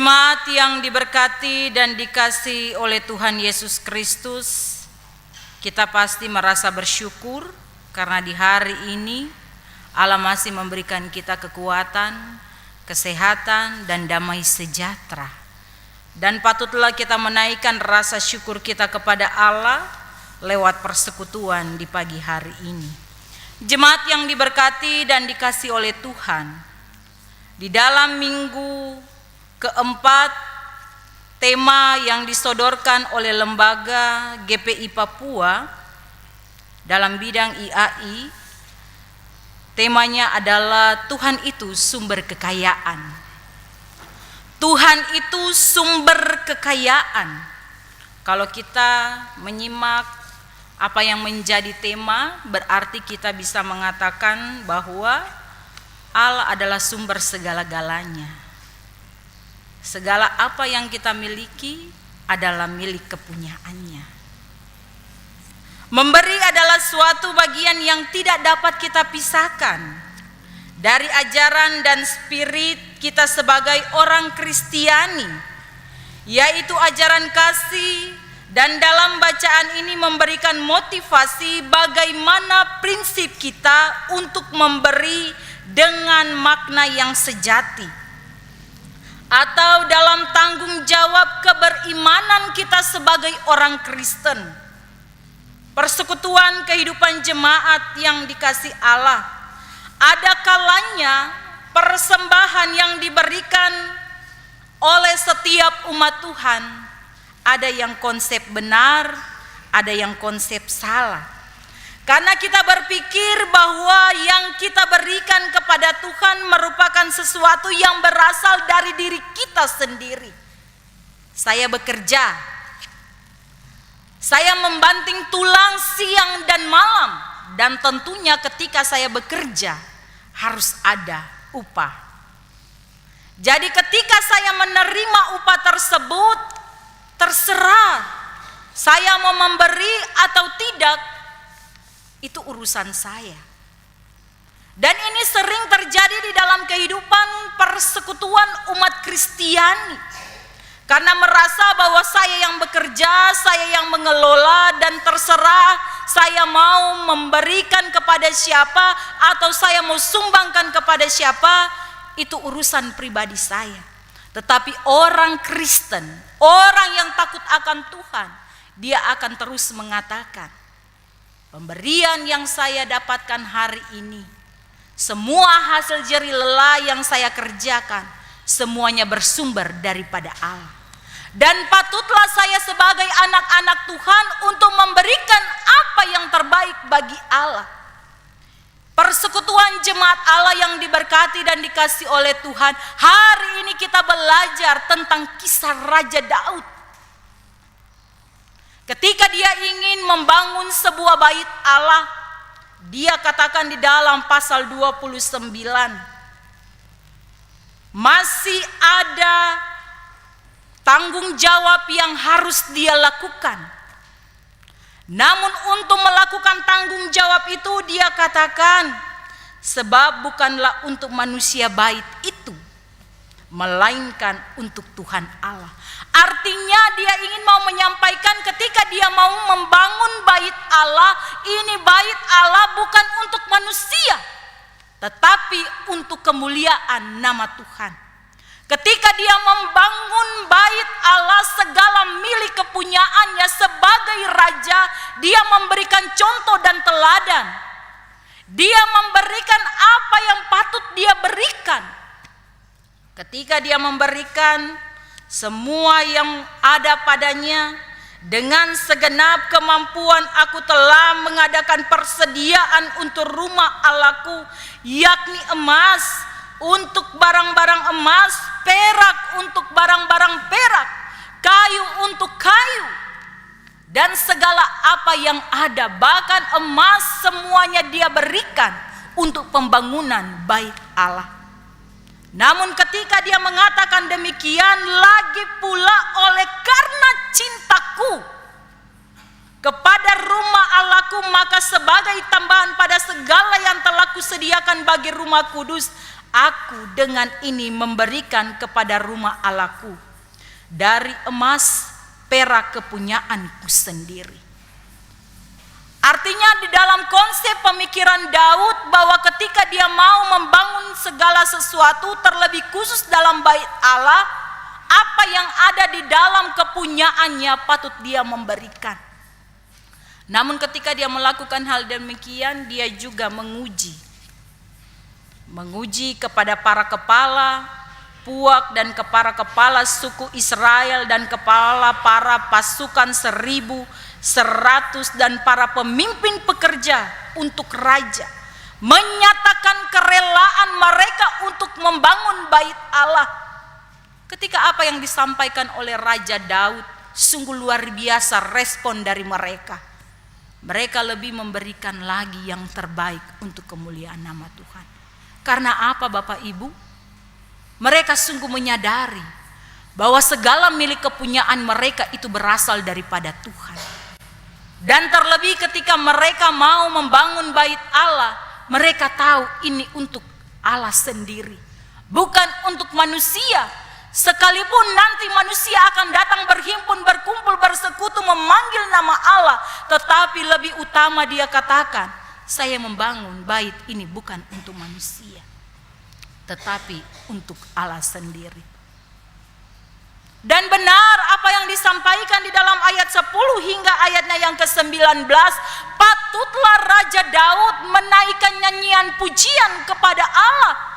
Jemaat yang diberkati dan dikasihi oleh Tuhan Yesus Kristus, kita pasti merasa bersyukur karena di hari ini Allah masih memberikan kita kekuatan, kesehatan, dan damai sejahtera. Dan patutlah kita menaikkan rasa syukur kita kepada Allah lewat persekutuan di pagi hari ini. Jemaat yang diberkati dan dikasihi oleh Tuhan, di dalam minggu keempat, tema yang disodorkan oleh lembaga GPI Papua dalam bidang IAI, temanya adalah Tuhan itu sumber kekayaan. Tuhan itu sumber kekayaan. Kalau kita menyimak apa yang menjadi tema, berarti kita bisa mengatakan bahwa Allah adalah sumber segala-galanya. Segala apa yang kita miliki adalah milik kepunyaannya. Memberi adalah suatu bagian yang tidak dapat kita pisahkan dari ajaran dan spirit kita sebagai orang Kristiani, yaitu ajaran kasih, dan dalam bacaan ini memberikan motivasi bagaimana prinsip kita untuk memberi dengan makna yang sejati, atau dalam tanggung jawab keberimanan kita sebagai orang Kristen. Persekutuan kehidupan jemaat yang dikasihi Allah, ada kalanya persembahan yang diberikan oleh setiap umat Tuhan, ada yang konsep benar, ada yang konsep salah. Karena kita berpikir bahwa yang kita berikan kepada Tuhan merupakan sesuatu yang berasal dari diri kita sendiri. Saya bekerja, saya membanting tulang siang dan malam, dan tentunya ketika saya bekerja harus ada upah. Jadi ketika saya menerima upah tersebut, terserah saya mau memberi atau tidak, itu urusan saya. Dan ini sering terjadi di dalam kehidupan persekutuan umat Kristiani, karena merasa bahwa saya yang bekerja, saya yang mengelola, dan terserah saya mau memberikan kepada siapa atau saya mau sumbangkan kepada siapa, itu urusan pribadi saya. Tetapi orang Kristen, orang yang takut akan Tuhan, dia akan terus mengatakan, pemberian yang saya dapatkan hari ini, semua hasil jerih lelah yang saya kerjakan, semuanya bersumber daripada Allah. Dan patutlah saya sebagai anak-anak Tuhan untuk memberikan apa yang terbaik bagi Allah. Persekutuan jemaat Allah yang diberkati dan dikasihi oleh Tuhan, hari ini kita belajar tentang kisah Raja Daud. Ketika dia ingin membangun sebuah bait Allah, dia katakan di dalam pasal 29, masih ada tanggung jawab yang harus dia lakukan. Namun untuk melakukan tanggung jawab itu dia katakan, sebab bukanlah untuk manusia bait itu, melainkan untuk Tuhan Allah. Artinya dia ingin mau menyampaikan ketika dia mau membangun bait Allah, ini bait Allah bukan untuk manusia, tetapi untuk kemuliaan nama Tuhan. Ketika dia membangun bait Allah, segala milik kepunyaannya sebagai raja, dia memberikan contoh dan teladan. Dia memberikan apa yang patut dia berikan. Ketika dia memberikan semua yang ada padanya, dengan segenap kemampuan aku telah mengadakan persediaan untuk rumah Allahku, yakni emas untuk barang-barang emas, perak untuk barang-barang perak, kayu untuk kayu, dan segala apa yang ada, bahkan emas, semuanya dia berikan untuk pembangunan bait Allah. Namun ketika dia mengatakan demikian, lagi pula oleh karena cintaku kepada rumah Allahku, maka sebagai tambahan pada segala yang telah kusediakan bagi rumah kudus, Aku dengan ini memberikan kepada rumah Allahku dari emas perak kepunyaanku sendiri. Artinya di dalam konsep pemikiran Daud bahwa ketika dia mau membangun segala sesuatu, terlebih khusus dalam bait Allah, apa yang ada di dalam kepunyaannya patut dia memberikan. Namun ketika dia melakukan hal demikian, dia juga menguji kepada para kepala puak dan para kepala suku Israel dan kepala para pasukan 1.100 dan para pemimpin pekerja untuk raja, menyatakan kerelaan mereka untuk membangun bait Allah. Ketika apa yang disampaikan oleh Raja Daud sungguh luar biasa respon dari mereka. Mereka lebih memberikan lagi yang terbaik untuk kemuliaan nama Tuhan. Karena apa Bapak Ibu? Mereka sungguh menyadari bahwa segala milik kepunyaan mereka itu berasal daripada Tuhan. Dan terlebih ketika mereka mau membangun bait Allah, mereka tahu ini untuk Allah sendiri, bukan untuk manusia. Sekalipun nanti manusia akan datang berhimpun, berkumpul, bersekutu, memanggil nama Allah, tetapi lebih utama dia katakan, saya membangun bait ini bukan untuk manusia, tetapi untuk Allah sendiri. Dan benar apa yang disampaikan di dalam ayat 10 hingga ayatnya yang ke-19, patutlah Raja Daud menaikkan nyanyian pujian kepada Allah.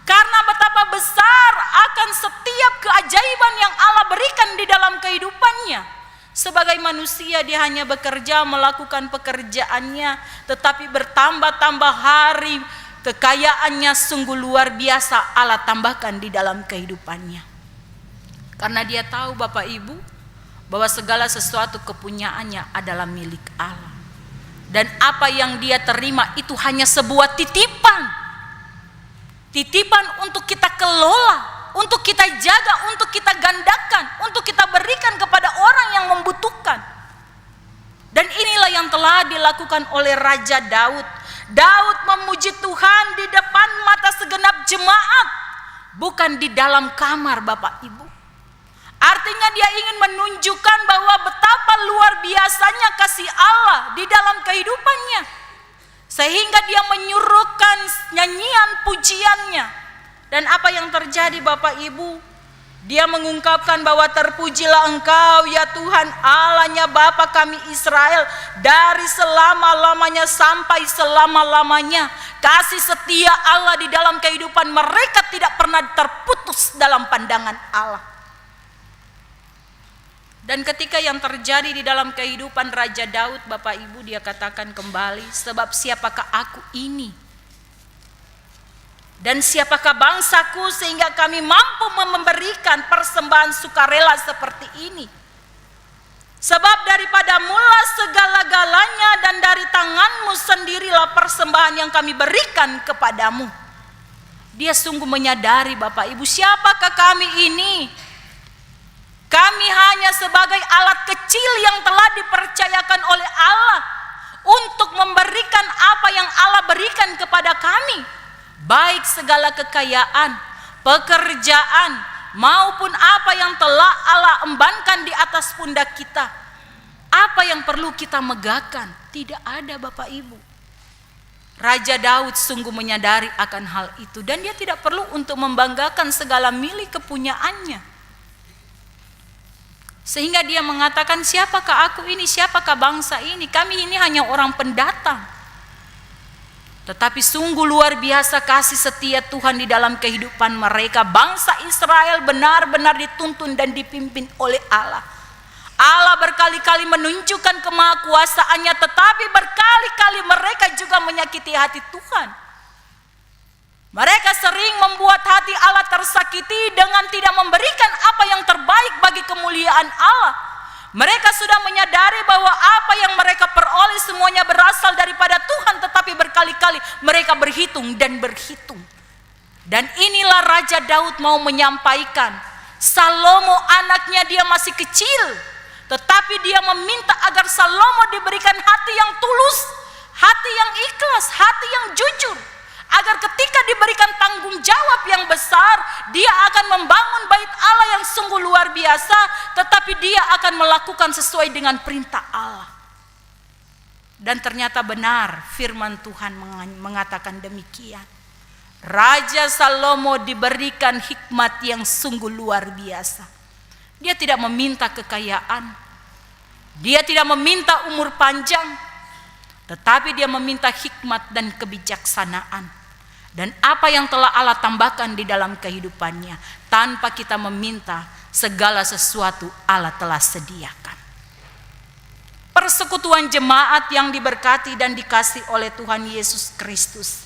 Karena betapa besar akan setiap keajaiban yang Allah berikan di dalam kehidupannya. Sebagai manusia dia hanya bekerja melakukan pekerjaannya, tetapi bertambah-tambah hari kekayaannya sungguh luar biasa Allah tambahkan di dalam kehidupannya. Karena dia tahu Bapak Ibu bahwa segala sesuatu kepunyaannya adalah milik Allah. Dan apa yang dia terima itu hanya sebuah titipan. Titipan untuk kita kelola, untuk kita jaga, untuk kita gandakan, untuk kita berikan kepada orang yang membutuhkan. Dan inilah yang telah dilakukan oleh Raja Daud. Daud memuji Tuhan di depan mata segenap jemaat, bukan di dalam kamar Bapak Ibu. Artinya dia ingin menunjukkan bahwa betapa luar biasanya kasih Allah di dalam kehidupannya. Sehingga dia menyuruhkan nyanyian pujiannya. Dan apa yang terjadi Bapak Ibu? Dia mengungkapkan bahwa terpujilah Engkau ya Tuhan Allahnya Bapa kami Israel, dari selama-lamanya sampai selama-lamanya. Kasih setia Allah di dalam kehidupan mereka tidak pernah terputus dalam pandangan Allah. Dan ketika yang terjadi di dalam kehidupan Raja Daud, Bapak Ibu, dia katakan kembali, sebab siapakah aku ini? Dan siapakah bangsaku sehingga kami mampu memberikan persembahan sukarela seperti ini? Sebab daripada mula segala-galanya dan dari tanganmu sendirilah persembahan yang kami berikan kepadamu. Dia sungguh menyadari Bapak Ibu, siapakah kami ini? Kami hanya sebagai alat kecil yang telah dipercayakan oleh Allah untuk memberikan apa yang Allah berikan kepada kami, baik segala kekayaan, pekerjaan, maupun apa yang telah Allah embankan di atas pundak kita. Apa yang perlu kita megahkan? Tidak ada Bapak Ibu. Raja Daud sungguh menyadari akan hal itu, dan dia tidak perlu untuk membanggakan segala milik kepunyaannya. Sehingga dia mengatakan, siapakah aku ini, siapakah bangsa ini? Kami ini hanya orang pendatang. Tetapi sungguh luar biasa kasih setia Tuhan di dalam kehidupan mereka. Bangsa Israel benar-benar dituntun dan dipimpin oleh Allah. Allah berkali-kali menunjukkan kemahakuasaannya, tetapi berkali-kali mereka juga menyakiti hati Tuhan. Mereka sering membuat hati Allah tersakiti dengan tidak memberikan apa yang terbaik bagi kemuliaan Allah. Mereka sudah menyadari bahwa apa yang mereka peroleh semuanya berasal daripada Tuhan, tetapi berkali-kali mereka berhitung dan berhitung. Dan inilah Raja Daud mau menyampaikan, Salomo anaknya dia masih kecil, tetapi dia meminta agar Salomo diberikan hati yang tulus, hati yang ikhlas, hati yang jujur. Agar ketika diberikan tanggung jawab yang besar, dia akan membangun bait Allah yang sungguh luar biasa, tetapi dia akan melakukan sesuai dengan perintah Allah. Dan ternyata benar firman Tuhan mengatakan demikian. Raja Salomo diberikan hikmat yang sungguh luar biasa. Dia tidak meminta kekayaan, dia tidak meminta umur panjang, tetapi dia meminta hikmat dan kebijaksanaan. Dan apa yang telah Allah tambahkan di dalam kehidupannya, tanpa kita meminta, segala sesuatu Allah telah sediakan. Persekutuan jemaat yang diberkati dan dikasih oleh Tuhan Yesus Kristus.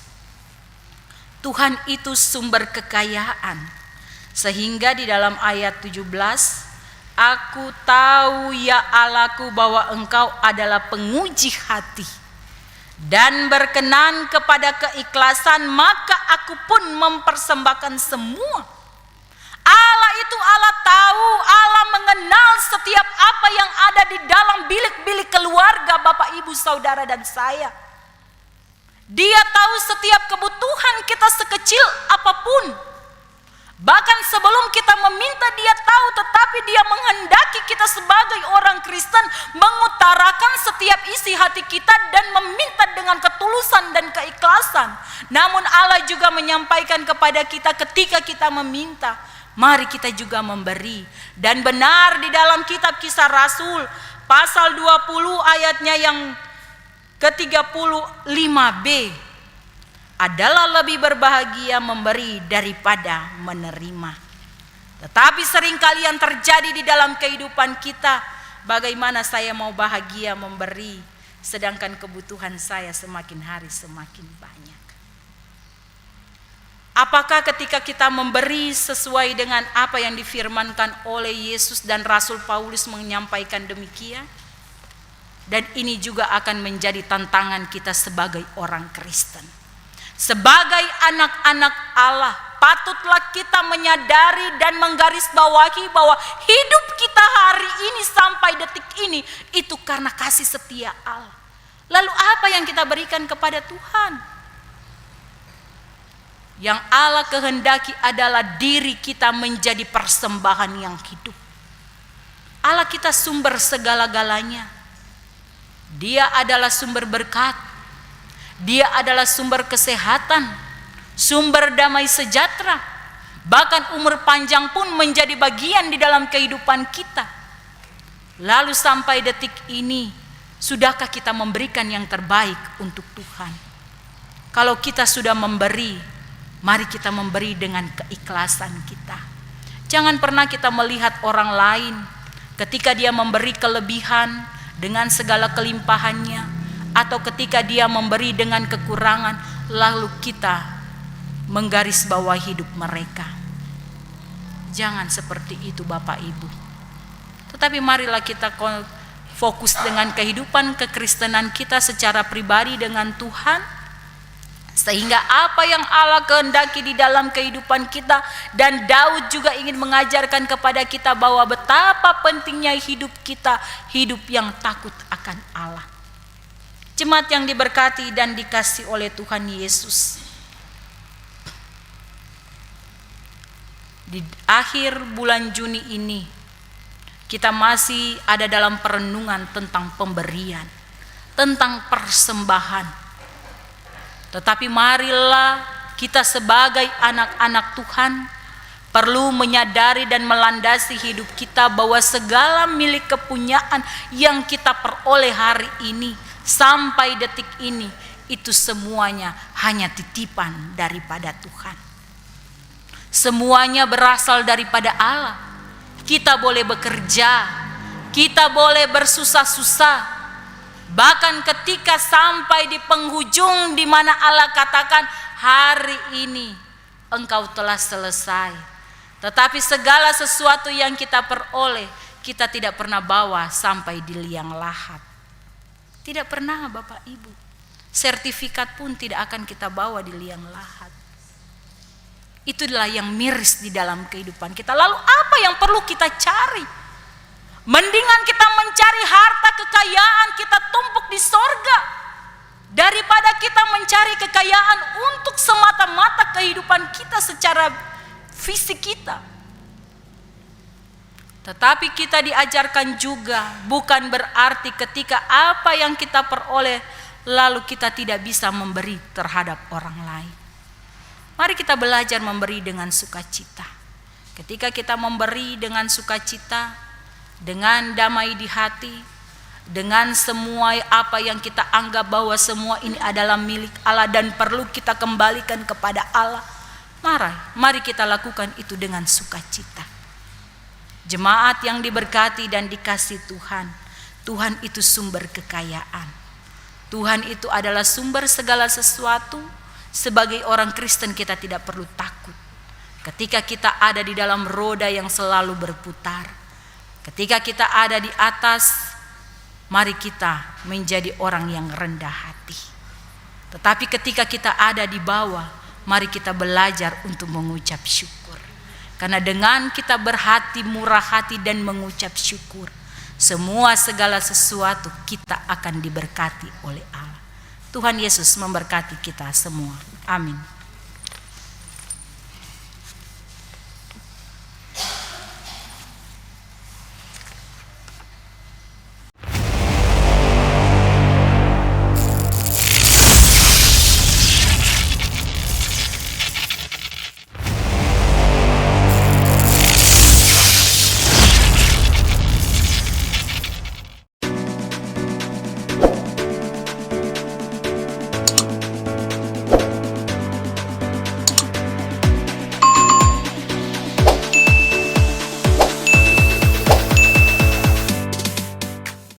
Tuhan itu sumber kekayaan. Sehingga di dalam ayat 17, aku tahu ya Allahku bahwa engkau adalah penguji hati dan berkenan kepada keikhlasan, maka aku pun mempersembahkan semua. Allah itu Allah tahu, Allah mengenal setiap apa yang ada di dalam bilik-bilik keluarga Bapak, Ibu, Saudara dan saya. Dia tahu setiap kebutuhan kita sekecil apapun. Bahkan sebelum kita meminta dia tahu, tetapi dia menghendaki kita sebagai orang Kristen mengutarakan setiap isi hati kita dan meminta dengan ketulusan dan keikhlasan. Namun Allah juga menyampaikan kepada kita ketika kita meminta, mari kita juga memberi. Dan benar di dalam kitab Kisah Rasul pasal 20 ayatnya yang ke-35b, adalah lebih berbahagia memberi daripada menerima. Tetapi seringkali yang terjadi di dalam kehidupan kita, bagaimana saya mau bahagia memberi, sedangkan kebutuhan saya semakin hari semakin banyak. Apakah ketika kita memberi sesuai dengan apa yang difirmankan oleh Yesus dan Rasul Paulus menyampaikan demikian? Dan ini juga akan menjadi tantangan kita sebagai orang Kristen. Sebagai anak-anak Allah, patutlah kita menyadari dan menggarisbawahi bahwa hidup kita hari ini sampai detik ini itu karena kasih setia Allah. Lalu apa yang kita berikan kepada Tuhan? Yang Allah kehendaki adalah diri kita menjadi persembahan yang hidup. Allah kita sumber segala-galanya. Dia adalah sumber berkat. Dia adalah sumber kesehatan, sumber damai sejahtera. Bahkan umur panjang pun menjadi bagian di dalam kehidupan kita. Lalu sampai detik ini, sudahkah kita memberikan yang terbaik untuk Tuhan? Kalau kita sudah memberi, mari kita memberi dengan keikhlasan kita. Jangan pernah kita melihat orang lain ketika dia memberi kelebihan dengan segala kelimpahannya, atau ketika dia memberi dengan kekurangan, lalu kita menggarisbawahi hidup mereka. Jangan seperti itu Bapak Ibu. Tetapi marilah kita fokus dengan kehidupan kekristenan kita secara pribadi dengan Tuhan, sehingga apa yang Allah kehendaki di dalam kehidupan kita. Dan Daud juga ingin mengajarkan kepada kita bahwa betapa pentingnya hidup kita, hidup yang takut akan Allah. Jemaat yang diberkati dan dikasih oleh Tuhan Yesus, di akhir bulan Juni ini kita masih ada dalam perenungan tentang pemberian, tentang persembahan. Tetapi marilah kita sebagai anak-anak Tuhan perlu menyadari dan melandasi hidup kita bahwa segala milik kepunyaan yang kita peroleh hari ini sampai detik ini, itu semuanya hanya titipan daripada Tuhan. Semuanya berasal daripada Allah. Kita boleh bekerja, kita boleh bersusah-susah. Bahkan ketika sampai di penghujung di mana Allah katakan, hari ini engkau telah selesai. Tetapi segala sesuatu yang kita peroleh, kita tidak pernah bawa sampai di liang lahat. Tidak pernah Bapak Ibu. Sertifikat pun tidak akan kita bawa di liang lahat. Itulah yang miris di dalam kehidupan kita. Lalu apa yang perlu kita cari? Mendingan kita mencari harta kekayaan kita tumpuk di sorga daripada kita mencari kekayaan untuk semata-mata kehidupan kita secara fisik kita. Tetapi kita diajarkan juga bukan berarti ketika apa yang kita peroleh lalu kita tidak bisa memberi terhadap orang lain. Mari kita belajar memberi dengan sukacita. Ketika kita memberi dengan sukacita, dengan damai di hati, dengan semua apa yang kita anggap bahwa semua ini adalah milik Allah dan perlu kita kembalikan kepada Allah, mari kita lakukan itu dengan sukacita. Jemaat yang diberkati dan dikasih Tuhan, Tuhan itu sumber kekayaan. Tuhan itu adalah sumber segala sesuatu. Sebagai orang Kristen kita tidak perlu takut. Ketika kita ada di dalam roda yang selalu berputar, ketika kita ada di atas, mari kita menjadi orang yang rendah hati. Tetapi ketika kita ada di bawah, mari kita belajar untuk mengucap syukur. Karena dengan kita berhati murah hati dan mengucap syukur, semua segala sesuatu kita akan diberkati oleh Allah. Tuhan Yesus memberkati kita semua. Amin.